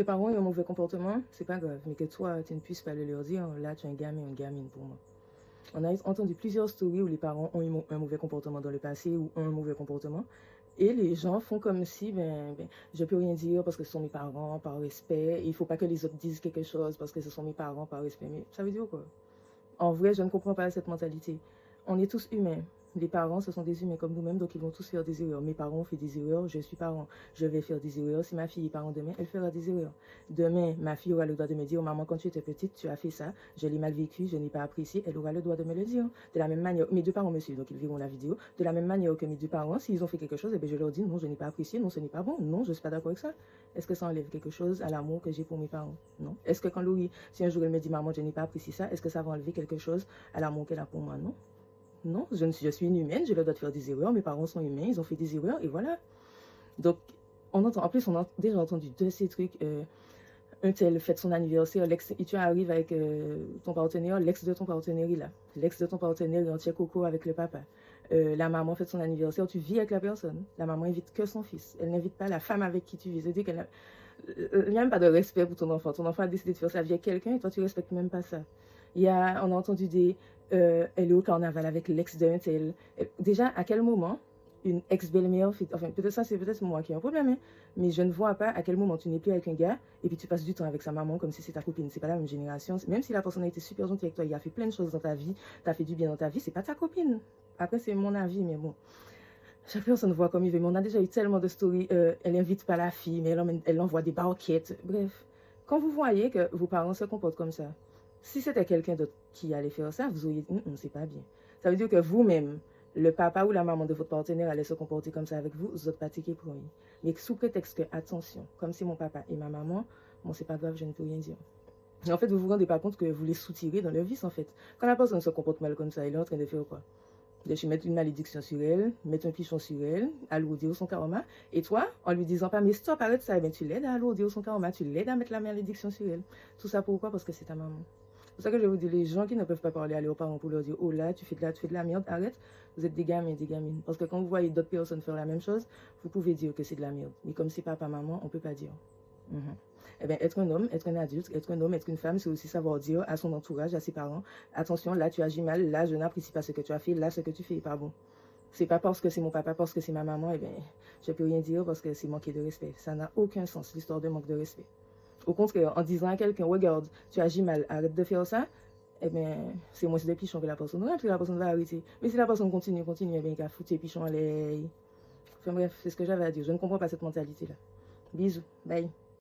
tes parents ont un mauvais comportement, c'est pas grave, mais que toi, tu ne puisses pas le leur dire, là, tu es un gamin, une gamine pour moi. On a entendu plusieurs stories où les parents ont eu un mauvais comportement dans le passé ou un mauvais comportement. Et les gens font comme si, je peux rien dire parce que ce sont mes parents, par respect. Il ne faut pas que les autres disent quelque chose parce que ce sont mes parents, par respect. Mais ça veut dire quoi? En vrai, je ne comprends pas cette mentalité. On est tous humains. Les parents, ce sont des humains comme nous-mêmes, donc ils vont tous faire des erreurs. Mes parents ont fait des erreurs, je suis parent, je vais faire des erreurs. Si ma fille est parent demain, elle fera des erreurs. Demain, ma fille aura le droit de me dire, maman, quand tu étais petite, tu as fait ça, je l'ai mal vécu, je n'ai pas apprécié, elle aura le droit de me le dire. De la même manière, mes deux parents me suivent, donc ils verront la vidéo. De la même manière que mes deux parents, s'ils ont fait quelque chose, je leur dis, non, je n'ai pas apprécié, non, ce n'est pas bon, non, je ne suis pas d'accord avec ça. Est-ce que ça enlève quelque chose à l'amour que j'ai pour mes parents? Non. Est-ce que quand Laurie, si un jour elle me dit, maman, je n'ai pas apprécié ça, est-ce que ça va enlever quelque chose à l'amour qu'elle a pour moi? Non. Non, je suis une humaine, je leur dois de faire des erreurs, mes parents sont humains, ils ont fait des erreurs, et voilà. Donc, en plus, on a déjà entendu de ces trucs, un tel fête son anniversaire, et tu arrives avec ton partenaire, l'ex de ton partenaire est là. L'ex de ton partenaire est en coco avec le papa. La maman fête son anniversaire, tu vis avec la personne. La maman invite que son fils. Elle n'invite pas la femme avec qui tu vis. C'est-à-dire qu'elle il n'y a même pas de respect pour ton enfant. Ton enfant a décidé de faire sa vie avec quelqu'un et toi, tu ne respectes même pas ça. On a entendu des... elle est au carnaval avec l'ex d'un tel. Déjà, à quel moment une ex-belle-mère, enfin, peut-être ça, c'est peut-être moi qui ai un problème, hein, mais je ne vois pas à quel moment tu n'es plus avec un gars et puis tu passes du temps avec sa maman comme si c'est ta copine. C'est pas la même génération. Même si la personne a été super gentille avec toi, il a fait plein de choses dans ta vie, t'as fait du bien dans ta vie, c'est pas ta copine. Après, c'est mon avis, mais bon. Chaque personne voit comme il veut, mais on a déjà eu tellement de stories. Elle invite pas la fille, mais elle envoie des barquettes. Bref, quand vous voyez que vos parents se comportent comme ça, si c'était quelqu'un d'autre qui allait faire ça, vous auriez dit, c'est pas bien. Ça veut dire que vous-même, le papa ou la maman de votre partenaire allait se comporter comme ça avec vous, vous êtes pas tiqué pour lui. Mais sous prétexte que, attention, comme c'est mon papa et ma maman, bon, c'est pas grave, je ne peux rien dire. Et en fait, vous vous rendez pas compte que vous les soutirez dans leur vice, en fait. Quand la personne se comporte mal comme ça, elle est en train de faire quoi? De mettre une malédiction sur elle, mettre un pichon sur elle, alourdir son karma. Et toi, en lui disant pas, mais stop, arrête ça, tu l'aides à alourdir son karma, tu l'aides à mettre la malédiction sur elle. Tout ça pourquoi? Parce que c'est ta maman. C'est pour ça que je vous dis, les gens qui ne peuvent pas parler à leurs parents pour leur dire, oh là, tu fais de la merde, arrête, vous êtes des gamins, des gamines. Parce que quand vous voyez d'autres personnes faire la même chose, vous pouvez dire que c'est de la merde. Mais comme c'est papa, maman, on ne peut pas dire. Eh bien, être un homme, être un adulte, être un homme, être une femme, c'est aussi savoir dire à son entourage, à ses parents, attention, là, tu agis mal, là, je n'apprécie pas ce que tu as fait, là, ce que tu fais n'est pas bon. C'est pas parce que c'est mon papa, parce que c'est ma maman, eh bien, je peux rien dire parce que c'est manquer de respect. Ça n'a aucun sens, l'histoire de manque de respect. Au contraire, en disant à quelqu'un, regarde, tu agis mal, arrête de faire ça, eh bien, c'est moins de pichon que la personne. Non, la personne va arrêter. Mais si la personne continue, eh bien, il va foutre ses pichons à l'air. Enfin bref, c'est ce que j'avais à dire. Je ne comprends pas cette mentalité-là. Bisous, bye.